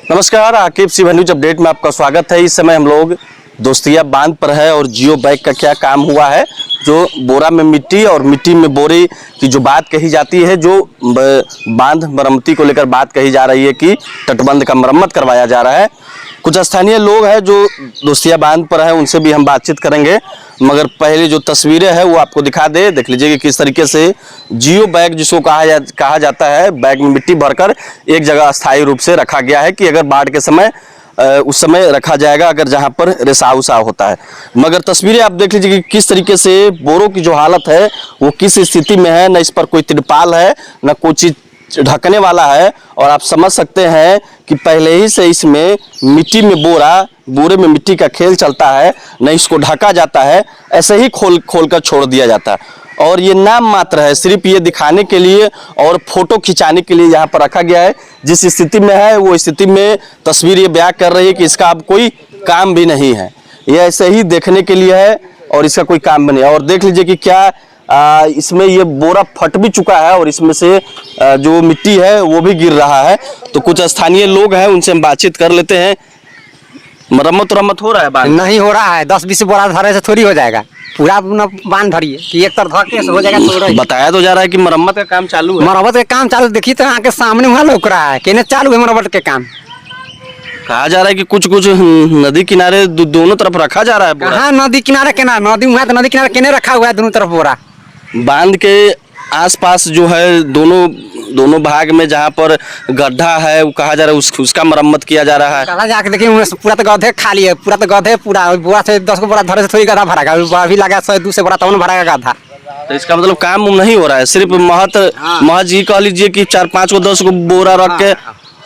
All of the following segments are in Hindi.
नमस्कार, आकिब सिवा न्यूज अपडेट में आपका स्वागत है। इस समय हम लोग दोस्तिया बांध पर है और जियो बैग का क्या काम हुआ है, जो बोरा में मिट्टी और मिट्टी में बोरे की जो बात कही जाती है, जो बांध मरम्मती को लेकर बात कही जा रही है कि तटबंध का मरम्मत करवाया जा रहा है। कुछ स्थानीय लोग हैं जो दोस्तिया बांध पर है, उनसे भी हम बातचीत करेंगे, मगर पहले जो तस्वीरें हैं वो आपको दिखा दे। देख लीजिए कि किस तरीके से जियो बैग, जिसको कहा जाता है, बैग में मिट्टी भरकर एक जगह अस्थायी रूप से रखा गया है कि अगर बाढ़ के समय उस समय रखा जाएगा, अगर जहां पर रिसाव उसाव होता है। मगर तस्वीरें आप देख लीजिए कि किस तरीके से बोरों की जो हालत है वो किस स्थिति में है। न इस पर कोई तिरपाल है, न कोई चीज ढकने वाला है, और आप समझ सकते हैं कि पहले ही से इसमें मिट्टी में बोरे में मिट्टी का खेल चलता है। न इसको ढका जाता है, ऐसे ही खोल कर छोड़ दिया जाता है। और ये नाम मात्र है, सिर्फ ये दिखाने के लिए और फोटो खिंचाने के लिए यहाँ पर रखा गया है। जिस स्थिति में है वो स्थिति में तस्वीर ये बयां कर रही है कि इसका अब कोई काम भी नहीं है, ये ऐसे ही देखने के लिए है और इसका कोई काम भी नहीं है। और देख लीजिए कि क्या इसमें ये बोरा फट भी चुका है और इसमें से जो मिट्टी है वो भी गिर रहा है। तो कुछ स्थानीय लोग हैं, उनसे हम बातचीत कर लेते हैं। मरम्मत हो रहा है? बांध नहीं हो रहा है। 10-20 बोरा धरे से थोड़ी हो जाएगा, पूरा बांध भरिए कि एक तरफ धर के हो जाएगा। तो बताया तो जा रहा है कि मरम्मत का काम चालू है। मरम्मत का काम चालू, देखिए तो आके सामने वहाँ लौक रहा है, कहने चालू है मरम्मत के काम। कहा जा रहा है कि कुछ नदी किनारे दोनों तरफ रखा जा रहा है बोरा। कहाँ नदी किनारे केना नदी हुआ, तो नदी किनारे केने रखा हुआ है दोनों तरफ बोरा। बांध के आसपास जो है दोनों भाग में जहाँ पर गड्ढा है, वो कहा जा रहा है उसका मरम्मत किया जा रहा है। जाके देखिए पूरा तो गड्ढे खाली है, पूरा तो गड्ढे पूरा बोरा से 10 बोरा धरे से थोड़ी गड्ढा भरेगा, अभी लगा 100-200 बोरा तब भरेगा गड्ढा। तो इसका मतलब काम नहीं हो रहा है, सिर्फ महज ये कह लीजिए कि 4-5 को 10 को बोरा रख के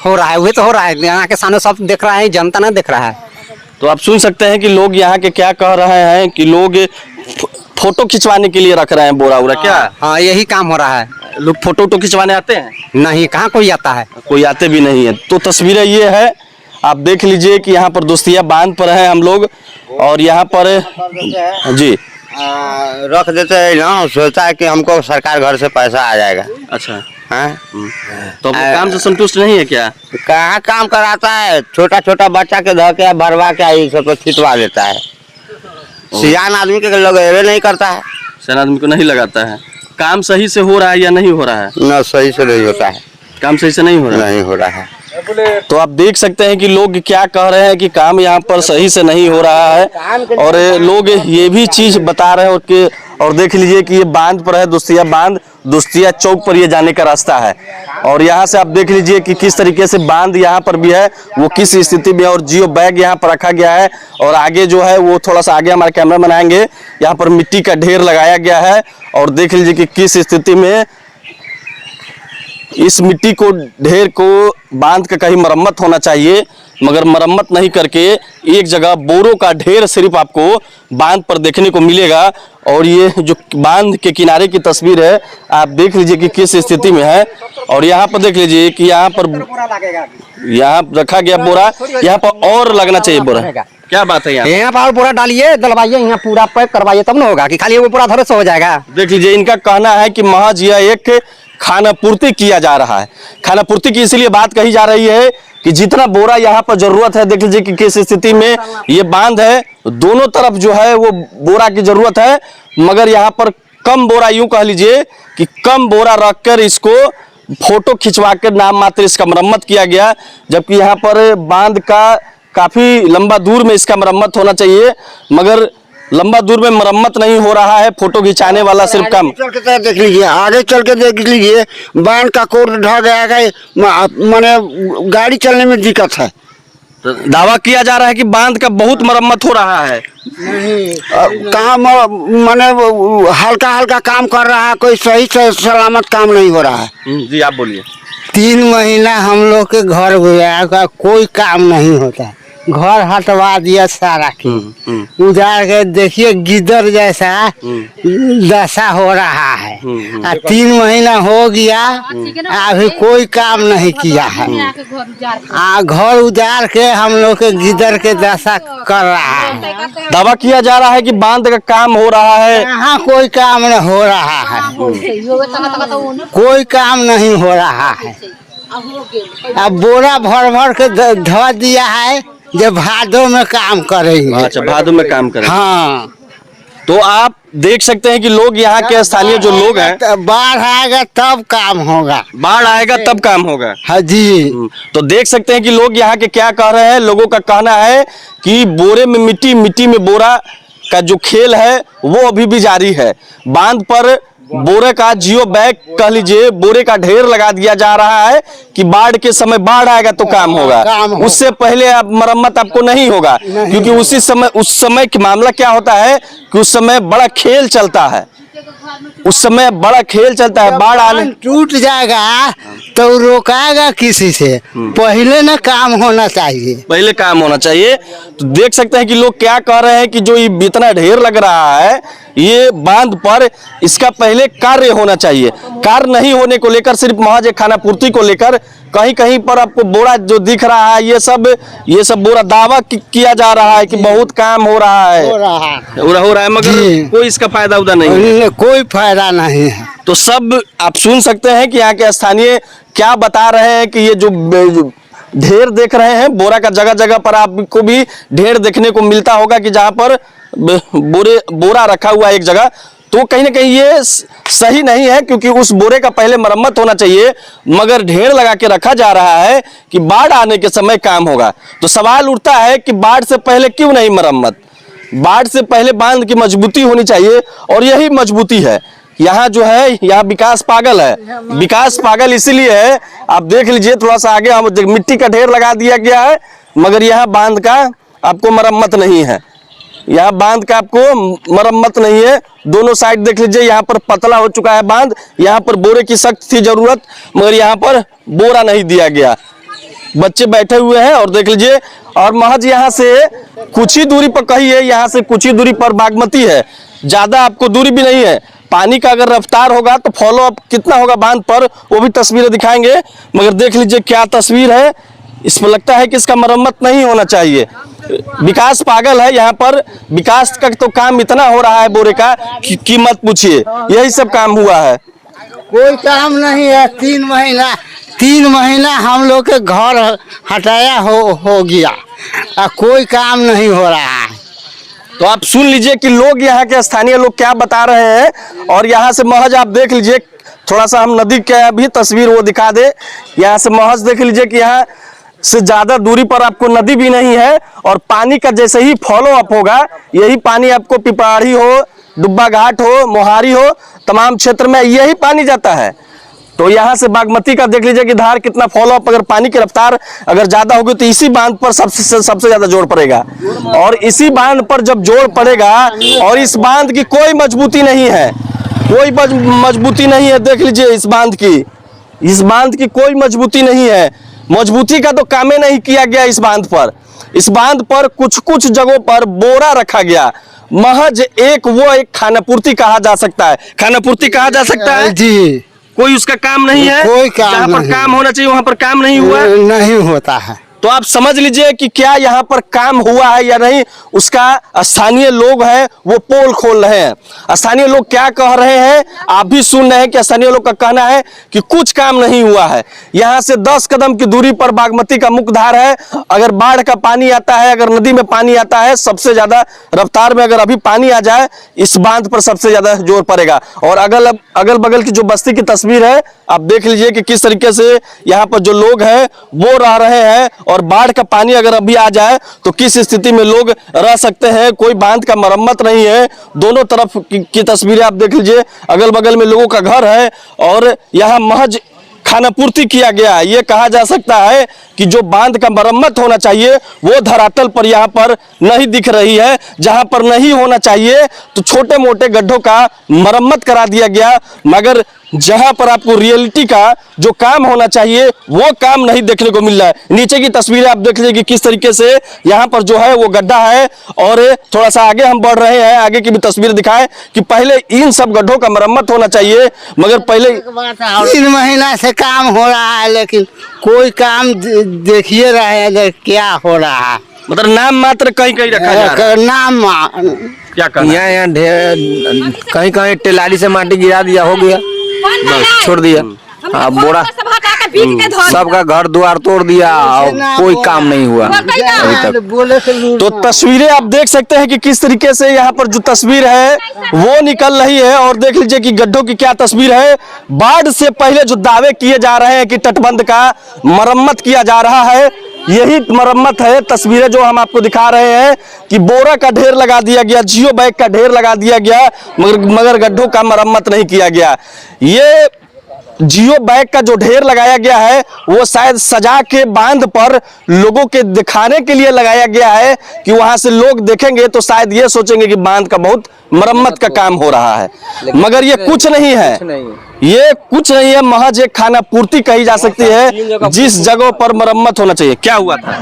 हो रहा है। वही तो हो रहा है, यहाँ के सामने सब देख रहा है, जनता नहीं देख रहा है। तो आप सुन सकते हैं कि लोग यहाँ के क्या कह रहे हैं कि लोग फोटो खिंचवाने के लिए रख रहे हैं बोरा उरा। क्या? हाँ, यही काम हो रहा है। लोग फोटो खिंचवाने आते हैं? नहीं, कहाँ कोई आता है, कोई आते भी नहीं है। तो तस्वीरें ये है, आप देख लीजिए कि यहाँ पर दोस्तिया बांध पर है हम लोग, और यहाँ पर जी रख देते हैं ना, सोचता है कि हमको सरकार घर से पैसा आ जाएगा। अच्छा है तो काम से संतुष्ट नहीं है क्या? कहाँ काम कराता है, छोटा छोटा बच्चा के धर के भरवा के ये सब खिंचवा देता है। सियान आदमी के लगे नहीं करता है, सियान आदमी को नहीं लगाता है। काम सही से हो रहा है या नहीं हो रहा है? ना सही से नहीं होता है, काम सही से नहीं हो रहा है। तो आप देख सकते हैं कि लोग क्या कह रहे हैं कि काम यहाँ पर सही से नहीं हो रहा है, और लोग ये भी चीज बता रहे हैं। और देख लीजिए कि ये बांध पर है, दोस्तिया बांध, दोस्तिया चौक पर ये जाने का रास्ता है। और यहाँ से आप देख लीजिए कि किस तरीके से बांध यहाँ पर भी है, वो किस स्थिति में, और जियो बैग यहाँ पर रखा गया है। और आगे जो है वो थोड़ा सा आगे हमारे कैमरा बनाएंगे, यहाँ पर मिट्टी का ढेर लगाया गया है। और देख लीजिए कि किस स्थिति में इस मिट्टी को ढेर को बांध के कहीं मरम्मत होना चाहिए, मगर मरम्मत नहीं करके एक जगह बोरों का ढेर सिर्फ आपको बांध पर देखने को मिलेगा। और ये जो बांध के किनारे की तस्वीर है, आप देख लीजिए कि किस स्थिति में है। और यहाँ पर देख लीजिए कि यहाँ रखा गया बोरा, यहाँ पर और लगना चाहिए बोरा। क्या बात है? यहाँ पर बोरा डालिए, डलवाइए, यहाँ पूरा पैक करवाइए, तब ना होगा कि खाली वो पूरा धरे से हो जाएगा। देख लीजिए, इनका कहना है कि महज यह एक खाना पूर्ति किया जा रहा है। खाना पूर्ति की इसलिए बात कही जा रही है कि जितना बोरा यहाँ पर जरूरत है, देख लीजिए कि किस स्थिति में ये बांध है, दोनों तरफ जो है वो बोरा की जरूरत है, मगर यहाँ पर कम बोरा, यूं कह लीजिए कि कम बोरा रखकर इसको फोटो खिंचवा कर नाम मात्र इसका मरम्मत किया गया। जबकि यहाँ पर बांध का काफी लंबा दूर में इसका मरम्मत होना चाहिए, मगर लंबा दूर में मरम्मत नहीं हो रहा है। फोटो खिंचाने वाला सिर्फ कम। देख लीजिए, आगे चल के देख लीजिए, बांध का कोर्ट ढह गया है, माने गाड़ी चलने में दिक्कत है। तो दावा किया जा रहा है कि बांध का बहुत मरम्मत हो रहा है। काम माने हल्का हल्का काम कर रहा है, कोई सही से सलामत काम नहीं हो रहा है। जी आप बोलिए। 3 महीना हम लोग के घर गया का कोई काम नहीं होता है, घर हटवा दिया सारा की, उजाड़ के देखिए गिदर जैसा दशा हो रहा है। 3 महीना हो गया, अभी कोई काम नहीं किया है। घर उजाड़ के हम लोग के गिदर के दशा कर रहा है। दावा किया जा रहा है कि बांध का काम हो रहा है, यहाँ कोई काम नहीं हो रहा है, कोई काम नहीं हो रहा है। अब बोरा भर भर के धो दिया है जो भादों में काम करेंगे। अच्छा, भादों में काम करें। हाँ, तो आप देख सकते हैं कि लोग यहाँ के स्थानीय जो लोग हैं, बाढ़ आएगा तब काम होगा। बाढ़ आएगा तब काम होगा। हाँ जी। तो देख सकते हैं कि लोग यहाँ के क्या कह रहे हैं। लोगों का कहना है कि बोरे में मिट्टी, मिट्टी में बोरा का जो खेल है वो अभी भी जारी है। बांध पर बोरे का जियो बैग कह लीजिए, बोरे का ढेर लगा दिया जा रहा है कि बाढ़ के समय, बाढ़ आएगा तो काम होगा, उससे पहले अब मरम्मत आपको नहीं होगा। क्योंकि उस समय की मामला क्या होता है कि उस समय बड़ा खेल चलता है, उस समय बड़ा खेल चलता है। बाढ़ आने टूट जाएगा तो रोकाएगा किसी से, पहले ना काम होना चाहिए, पहले काम होना चाहिए। तो देख सकते हैं कि लोग क्या कह रहे हैं कि जो ये इतना ढेर लग रहा है ये बांध पर, इसका पहले कार्य होना चाहिए। कार्य नहीं होने को लेकर सिर्फ महज एक खानापूर्ति को लेकर कहीं कहीं पर आपको बोरा जो दिख रहा है, ये सब बोरा दावा किया जा रहा है कि बहुत काम हो रहा है, हो रहा है, मगर कोई इसका फायदा उदा नहीं है। कोई फायदा नहीं है। तो सब आप सुन सकते हैं कि यहाँ के स्थानीय क्या बता रहे हैं कि ये जो ढेर देख रहे हैं बोरा का, जगह जगह पर आपको भी ढेर देखने को मिलता होगा कि जहाँ पर बोरा रखा हुआ है एक जगह, तो कहीं ना कहीं ये सही नहीं है। क्योंकि उस बोरे का पहले मरम्मत होना चाहिए, मगर ढेर लगा के रखा जा रहा है कि बाढ़ आने के समय काम होगा। तो सवाल उठता है कि बाढ़ से पहले क्यों नहीं मरम्मत? बाढ़ से पहले बांध की मजबूती होनी चाहिए, और यही मजबूती है। यहाँ जो है, यहाँ विकास पागल है। विकास पागल इसीलिए है, आप देख लीजिए थोड़ा सा आगे, हम मिट्टी का ढेर लगा दिया गया है, मगर यहाँ बांध का आपको मरम्मत नहीं है। यहाँ बांध का आपको मरम्मत नहीं है। दोनों साइड देख लीजिए, यहाँ पर पतला हो चुका है बांध, यहाँ पर बोरे की सख्त थी जरूरत, मगर यहाँ पर बोरा नहीं दिया गया। बच्चे बैठे हुए हैं और देख लीजिए, और महज यहाँ से कुछ ही दूरी पर, कहिए यहाँ से कुछ ही दूरी पर बागमती है, ज्यादा आपको दूरी भी नहीं है। पानी का अगर रफ्तार होगा तो फॉलो अप कितना होगा बांध पर, वो भी तस्वीरें दिखाएंगे। मगर देख लीजिए क्या तस्वीर है, इसमें लगता है कि इसका मरम्मत नहीं होना चाहिए। विकास पागल है। यहाँ पर विकास का तो काम इतना हो रहा है बोरे का कि मत पूछिए, यही सब काम हुआ है। कोई काम नहीं है। 3 महीना हम लोग के घर हटाया हो गया, कोई काम नहीं हो रहा है। तो आप सुन लीजिए कि लोग, यहाँ के स्थानीय लोग क्या बता रहे हैं। और यहाँ से महज आप देख लीजिए, थोड़ा सा हम नदी का भी तस्वीर वो दिखा दे। यहाँ से महज देख लीजिए कि यहाँ से ज्यादा दूरी पर आपको नदी भी नहीं है, और पानी का जैसे ही फॉलो अप होगा, यही पानी आपको पिपराड़ी हो, डुब्बा घाट हो, मोहारी हो, तमाम क्षेत्र में यही पानी जाता है। तो यहाँ से बागमती का देख लीजिए कि धार कितना फॉलो अप, अगर पानी की रफ्तार अगर ज्यादा होगी तो इसी बांध पर सबसे ज्यादा जोर पड़ेगा। और इसी बांध पर जब जोर पड़ेगा, और इस बांध की कोई मजबूती नहीं है, कोई मजबूती नहीं है। देख लीजिए इस बांध की कोई मजबूती नहीं है। मजबूती का तो काम ही नहीं किया गया इस बांध पर। इस बांध पर कुछ जगहों पर बोरा रखा गया, महज एक खानापूर्ति कहा जा सकता है, खानापूर्ति कहा जा सकता है जी। कोई उसका काम नहीं है। कोई काम जहाँ पर नहीं। काम होना चाहिए वहाँ पर काम नहीं हुआ, नहीं होता है। तो आप समझ लीजिए कि क्या यहाँ पर काम हुआ है या नहीं, उसका स्थानीय लोग हैं वो पोल खोल रहे हैं। स्थानीय लोग क्या कह रहे हैं आप भी सुन रहे हैं कि स्थानीय लोग का कहना है कि कुछ काम नहीं हुआ है। यहाँ से 10 कदम की दूरी पर बागमती का मुख्य धार है। अगर बाढ़ का पानी आता है, अगर नदी में पानी आता है, सबसे ज्यादा रफ्तार में अगर अभी पानी आ जाए, इस बांध पर सबसे ज्यादा जोर पड़ेगा। और अगल बगल की जो बस्ती की तस्वीर है, आप देख लीजिए कि किस तरीके से यहाँ पर जो लोग हैं वो रह रहे हैं। और बाढ़ का पानी अगर अभी आ जाए तो किस स्थिति में लोग रह सकते हैं। कोई बांध का मरम्मत नहीं है। दोनों तरफ की तस्वीरें आप देख लीजिए, अगल बगल में लोगों का घर है, और यहाँ महज खानापूर्ति किया गया है। ये कहा जा सकता है कि जो बांध का मरम्मत होना चाहिए वो धरातल पर यहाँ पर नहीं दिख रही है। जहाँ पर नहीं होना चाहिए तो छोटे मोटे गड्ढों का मरम्मत करा दिया गया, मगर जहां पर आपको रियलिटी का जो काम होना चाहिए वो काम नहीं देखने को मिल रहा है। नीचे की तस्वीरें आप देख लीजिए कि किस तरीके से यहाँ पर जो है वो गड्ढा है। और थोड़ा सा आगे हम बढ़ रहे हैं, आगे की भी तस्वीर दिखाएं कि पहले इन सब गड्ढों का मरम्मत होना चाहिए, मगर पहले 3 महीना से काम हो रहा है, लेकिन कोई काम देखिए रहे हैं क्या हो रहा है। मतलब नाम मात्र कहीं कहीं रखा जा रहा है। नाम क्या कहना है? यहाँ ढेर कहीं कहीं टेलारी से माटी गिरा दिया, हो गया, बस छोड़ दिया। बोरा सबका घर द्वार तोड़ दिया और कोई काम नहीं हुआ अभी तक। बोले से तो तस्वीरें आप देख सकते हैं कि किस तरीके से यहाँ पर जो तस्वीर है वो निकल रही है। और देख लीजिए कि गड्ढों की क्या तस्वीर है। बाढ़ से पहले जो दावे किए जा रहे हैं कि तटबंध का मरम्मत किया जा रहा है, यही मरम्मत है। तस्वीरें जो हम आपको दिखा रहे हैं कि बोरा का ढेर लगा दिया गया, जियो बैग का ढेर लगा दिया गया, मगर गड्ढों का मरम्मत नहीं किया गया। ये जियो बैग का जो ढेर लगाया गया है वो शायद सजा के बांध पर लोगों के दिखाने के लिए लगाया गया है कि वहां से लोग देखेंगे तो शायद ये सोचेंगे कि बांध का बहुत मरम्मत का काम हो रहा है, मगर ये कुछ नहीं है। ये कुछ नहीं है, महज एक खाना पूर्ति कही जा सकती है जिस जगह पर मरम्मत होना चाहिए। क्या हुआ था?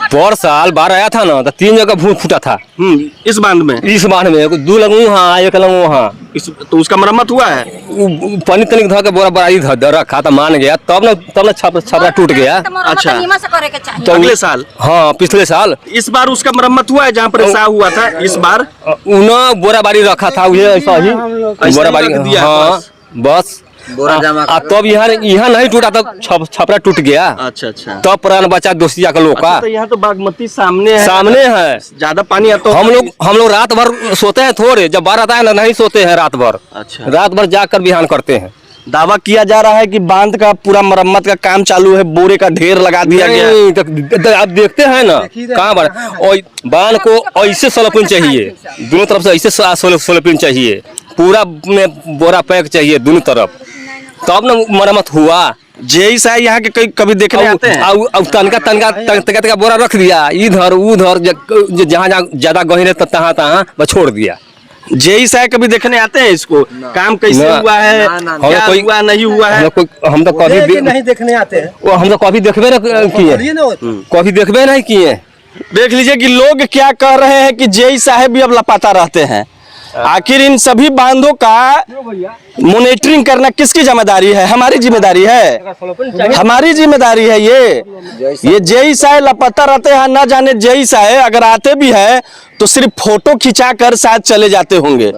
पर साल बाढ़ आया था ना तो 3 जगह भूत फूटा था। इस बांध में 2 लगू वहाँ 1 लगू वहाँ। तो उसका मरम्मत हुआ है? पानी तनिक धो के बोरा बराई धर रखा था, मान गया तब ना छपरा टूट गया। अच्छा, तो अगले साल? हाँ पिछले साल। इस बार उसका मरम्मत हुआ है जहाँ पर ऐसा हुआ था? इस बार उन्होंने बोरा बारी रखा था ऐसा ही बोरा बारी दिया। हाँ बस तब यहाँ नहीं टूटा तब छपरा टूट गया। अच्छा अच्छा, तब प्राण बचा दोस्तिया का लोग का। तो यहाँ तो बागमती सामने है, ज्यादा पानी आता तो हम लोग रात भर सोते हैं, थोड़े जब बाढ़ आता है ना नहीं सोते हैं रात भर। अच्छा, रात भर जाकर बिहान करते हैं। दावा किया जा रहा है कि बांध का पूरा मरम्मत का काम चालू है, बोरे का ढेर लगा दिया गया। तो आप देखते हैं ना कहाँ पर बांध को ऐसे सोलपिन चाहिए, दोनों तरफ से ऐसे सोलपिन चाहिए, पूरा में बोरा पैक चाहिए दोनों तरफ, तब ना मरम्मत हुआ। जेई सा यहाँ के कभी देखने आते हैं? अब तनका बोरा रख दिया इधर उधर, जहाँ ज्यादा गहरे तहाँ बस छोड़ दिया। जेई सा कभी देखने आते हैं इसको? काम कैसे हुआ है, क्या हुआ नहीं हुआ है? हम तो कभी नहीं देखने आते हैं। हम तो कभी देखबे नहीं किए, कभी देखबे नहीं किए। देख लीजिए कि लोग क्या कह रहे हैं कि जेई साहब भी अब लापता रहते हैं। आखिर इन सभी बांधों का मॉनिटरिंग करना किसकी जिम्मेदारी है? हमारी जिम्मेदारी है, हमारी जिम्मेदारी है। ये जेई साहब लापता रहते हैं, ना जाने जेई साहब अगर आते भी हैं तो सिर्फ फोटो खिंचा कर शायद चले जाते होंगे।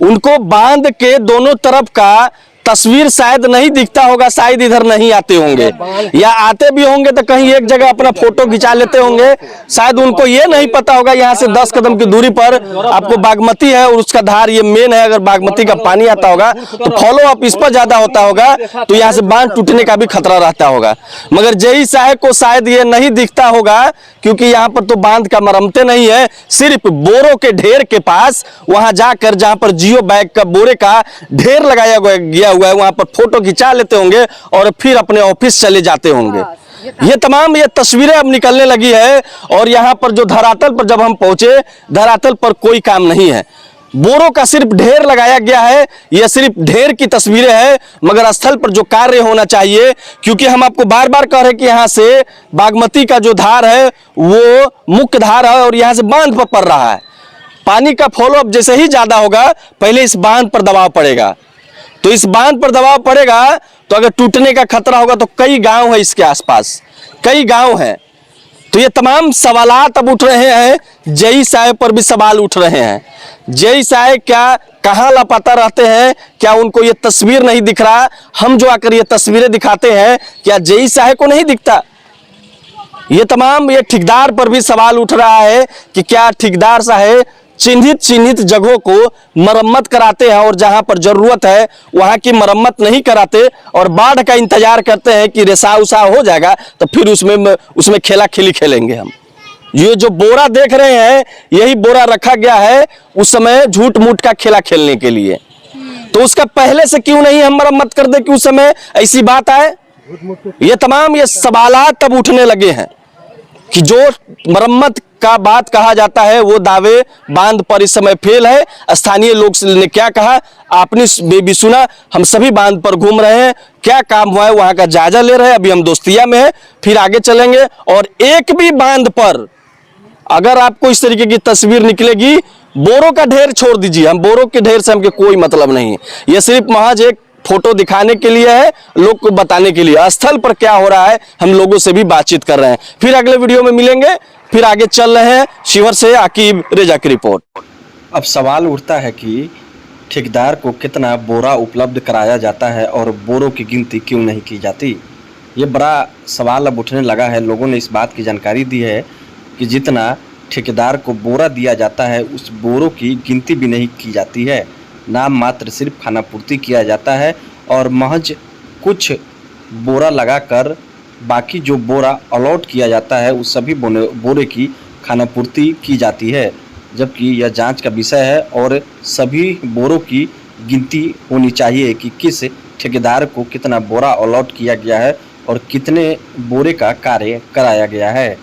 उनको बांध के दोनों तरफ का तस्वीर शायद नहीं दिखता होगा, शायद इधर नहीं आते होंगे, या आते भी होंगे तो कहीं एक जगह अपना फोटो खिंचा लेते होंगे। शायद उनको ये नहीं पता होगा यहाँ से 10 कदम की दूरी पर आपको बागमती है और उसका धार ये मेन है। अगर बागमती का पानी आता होगा तो फॉलो अप इस पर ज्यादा होता होगा, तो यहाँ से बांध टूटने का भी खतरा रहता होगा। मगर जेई साहब को शायद ये नहीं दिखता होगा क्योंकि यहाँ पर तो बांध का मरम्मतें नहीं है। सिर्फ बोरों के ढेर के पास वहां जाकर जहां पर जियो बैग का बोरे का ढेर लगाया गया हुआ है, वहां पर फोटो खिंचा लेते होंगे और फिर अपने ऑफिस चले जाते होंगे। ये तमाम ये तस्वीरें अब निकलने लगी है। और यहाँ पर जो धरातल पर जब हम पहुंचे, धरातल पर कोई काम नहीं है, बोरों का सिर्फ ढेर लगाया गया है। यह सिर्फ ढेर की तस्वीरें हैं, मगर स्थल पर जो कार्य होना चाहिए, क्योंकि हम आपको बार बार कह रहे हैं कि यहाँ से बागमती का जो धार है वो मुख्य धार है और यहाँ से बांध पर पड़ रहा है। पानी का फॉलो अप जैसे ही ज्यादा होगा, पहले इस बांध पर दबाव पड़ेगा। तो इस बांध पर दबाव पड़ेगा तो अगर टूटने का खतरा होगा तो कई गांव है इसके आसपास, कई गांव हैं। तो ये तमाम सवालात अब उठ रहे हैं। जेई साहब पर भी सवाल उठ रहे हैं। जेई साहब क्या कहाँ लापता रहते हैं? क्या उनको ये तस्वीर नहीं दिख रहा? हम जो आकर ये तस्वीरें दिखाते हैं, क्या जेई साहब को नहीं दिखता? ये तमाम ये ठेकेदार पर भी सवाल उठ रहा है कि क्या ठेकेदार साहब चिन्हित जगहों को मरम्मत कराते हैं और जहां पर जरूरत है वहां की मरम्मत नहीं कराते और बाढ़ का इंतजार करते हैं कि रेसा उसा हो जाएगा तो फिर उसमें खेला खिली खेलेंगे हम। ये जो बोरा देख रहे हैं, यही बोरा रखा गया है उस समय झूठ मूठ का खेला खेलने के लिए। तो उसका पहले से क्यों नहीं हम मरम्मत कर दे कि उस समय ऐसी बात आए? ये तमाम ये सवालात तब उठने लगे हैं कि जो मरम्मत का बात कहा जाता है वो दावे बांध पर इस समय फेल है। स्थानीय लोग ने क्या कहा आपने भी सुना। हम सभी बांध पर घूम रहे हैं, क्या काम हुआ है वहां का जायजा ले रहे हैं। अभी हम दोस्तिया में है, फिर आगे चलेंगे। और एक भी बांध पर अगर आपको इस तरीके की तस्वीर निकलेगी, बोरों का ढेर छोड़ दीजिए, हम बोरों के ढेर से हमके कोई मतलब नहीं है। यह सिर्फ महज एक फोटो दिखाने के लिए है, लोग को बताने के लिए। स्थल पर क्या हो रहा है हम लोगों से भी बातचीत कर रहे हैं। फिर अगले वीडियो में मिलेंगे, फिर आगे चल रहे हैं। शिवर से आकिब रेजा की रिपोर्ट। अब सवाल उठता है कि ठेकेदार को कितना बोरा उपलब्ध कराया जाता है और बोरों की गिनती क्यों नहीं की जाती। ये बड़ा सवाल अब उठने लगा है। लोगों ने इस बात की जानकारी दी है कि जितना ठेकेदार को बोरा दिया जाता है उस बोरों की गिनती भी नहीं की जाती है। नाम मात्र सिर्फ खानापूर्ति किया जाता है और महज कुछ बोरा लगाकर बाकी जो बोरा अलॉट किया जाता है उस सभी बोरे की खानापूर्ति की जाती है, जबकि यह जांच का विषय है और सभी बोरों की गिनती होनी चाहिए कि किस ठेकेदार को कितना बोरा अलॉट किया गया है और कितने बोरे का कार्य कराया गया है।